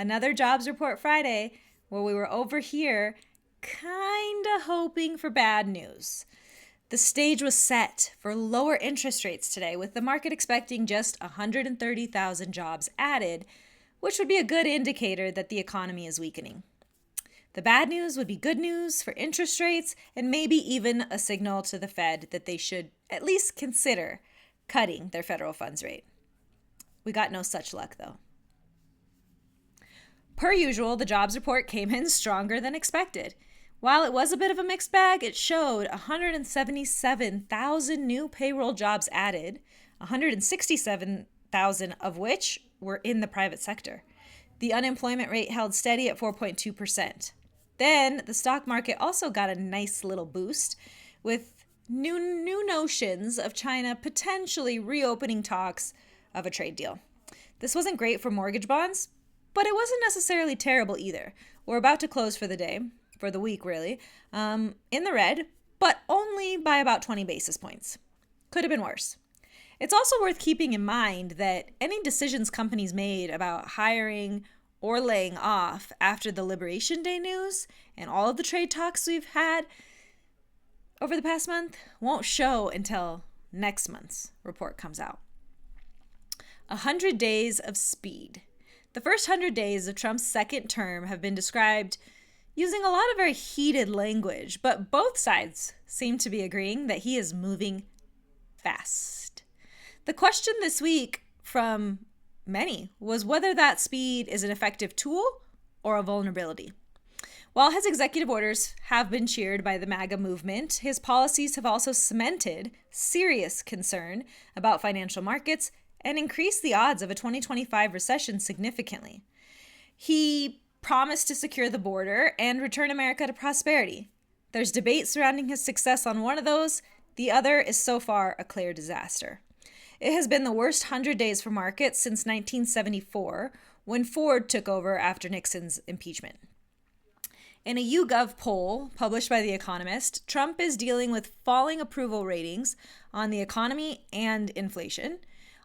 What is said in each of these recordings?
Another jobs report Friday where we were over here kinda hoping for bad news. The stage was set for lower interest rates today, with the market expecting just 130,000 jobs added, which would be a good indicator that the economy is weakening. The bad news would be good news for interest rates and maybe even a signal to the Fed that they should at least consider cutting their federal funds rate. We got no such luck, though. Per usual, the jobs report came in stronger than expected. While it was a bit of a mixed bag, it showed 177,000 new payroll jobs added, 167,000 of which were in the private sector. The unemployment rate held steady at 4.2%. Then the stock market also got a nice little boost with new notions of China potentially reopening talks of a trade deal. This wasn't great for mortgage bonds, but it wasn't necessarily terrible either. We're about to close for the day, for the week really, in the red, but only by about 20 basis points. Could have been worse. It's also worth keeping in mind that any decisions companies made about hiring or laying off after the Liberation Day news and all of the trade talks we've had over the past month won't show until next month's report comes out. 100 days of speed. The first 100 days of Trump's second term have been described using a lot of very heated language, but both sides seem to be agreeing that he is moving fast. The question this week from many was whether that speed is an effective tool or a vulnerability. While his executive orders have been cheered by the MAGA movement, his policies have also cemented serious concern about financial markets and increased the odds of a 2025 recession significantly. He promised to secure the border and return America to prosperity. There's debate surrounding his success on one of those. The other is so far a clear disaster. It has been the worst 100 days for markets since 1974, when Ford took over after Nixon's impeachment. In a YouGov poll published by The Economist, Trump is dealing with falling approval ratings on the economy and inflation.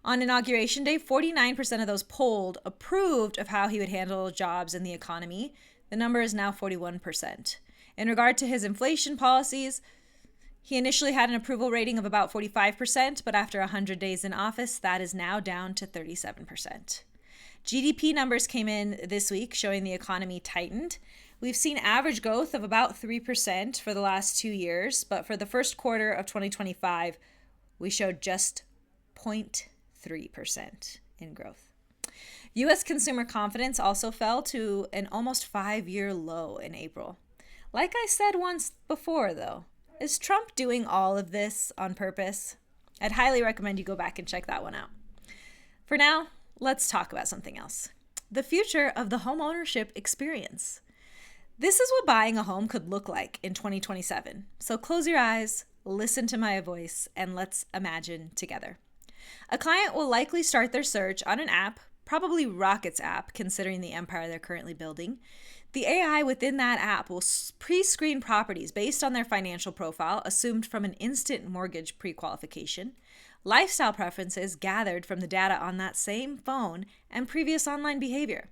On Inauguration Day, 49% of those polled approved of how he would handle jobs and the economy. The number is now 41%. In regard to his inflation policies, he initially had an approval rating of about 45%, but after 100 days in office, that is now down to 37%. GDP numbers came in this week showing the economy tightened. We've seen average growth of about 3% for the last 2 years, but for the first quarter of 2025, we showed just 0.3% in growth. U.S. consumer confidence also fell to an almost 5-year low in April. Like I said once before, though, is Trump doing all of this on purpose? I'd highly recommend you go back and check that one out. For now, let's talk about something else. The future of the home ownership experience. This is what buying a home could look like in 2027. So close your eyes, listen to my voice, and let's imagine together. A client will likely start their search on an app, probably Rocket's app, considering the empire they're currently building. The AI within that app will pre-screen properties based on their financial profile, assumed from an instant mortgage pre-qualification, lifestyle preferences gathered from the data on that same phone, and previous online behavior.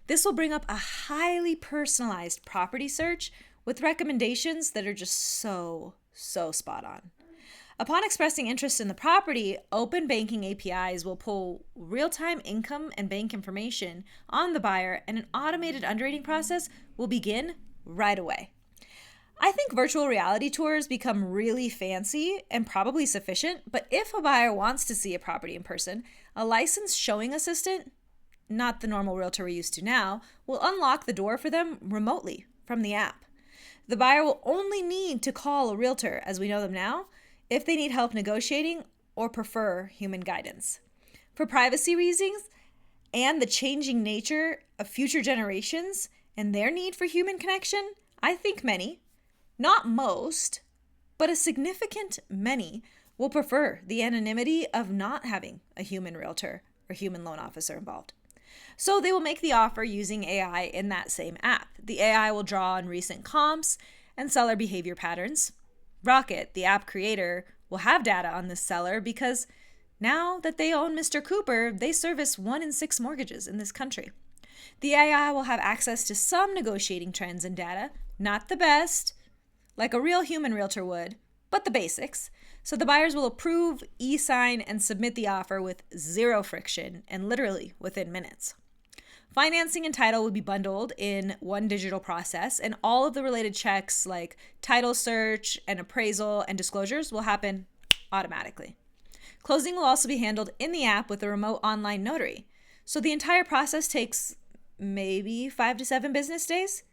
This will bring up a highly personalized property search with recommendations that are just so spot on. Upon expressing interest in the property, open banking APIs will pull real-time income and bank information on the buyer, and an automated underwriting process will begin right away. I think virtual reality tours become really fancy and probably sufficient, but if a buyer wants to see a property in person, a licensed showing assistant, not the normal realtor we're used to now, will unlock the door for them remotely from the app. The buyer will only need to call a realtor, as we know them now, if they need help negotiating or prefer human guidance. For privacy reasons and the changing nature of future generations and their need for human connection, I think many, not most, but a significant many, will prefer the anonymity of not having a human realtor or human loan officer involved. So they will make the offer using AI in that same app. The AI will draw on recent comps and seller behavior patterns. Rocket, the app creator, will have data on this seller because now that they own Mr. Cooper, they service 1 in 6 mortgages in this country. The AI will have access to some negotiating trends and data, not the best, like a real human realtor would, but the basics. So the buyers will approve, e-sign, and submit the offer with zero friction and literally within minutes. Financing and title will be bundled in one digital process, and all of the related checks like title search and appraisal and disclosures will happen automatically. Closing will also be handled in the app with a remote online notary. So the entire process takes maybe 5 to 7 business days.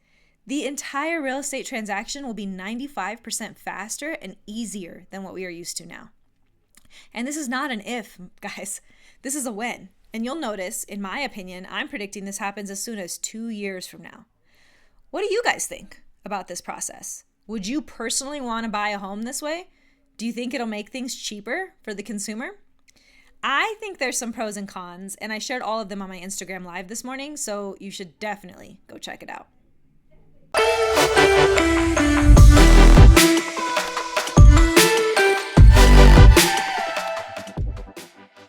The entire real estate transaction will be 95% faster and easier than what we are used to now. And this is not an if, guys. This is a when. And you'll notice, in my opinion, I'm predicting this happens as soon as 2 years from now. What do you guys think about this process? Would you personally want to buy a home this way? Do you think it'll make things cheaper for the consumer? I think there's some pros and cons, and I shared all of them on my Instagram Live this morning, so you should definitely go check it out.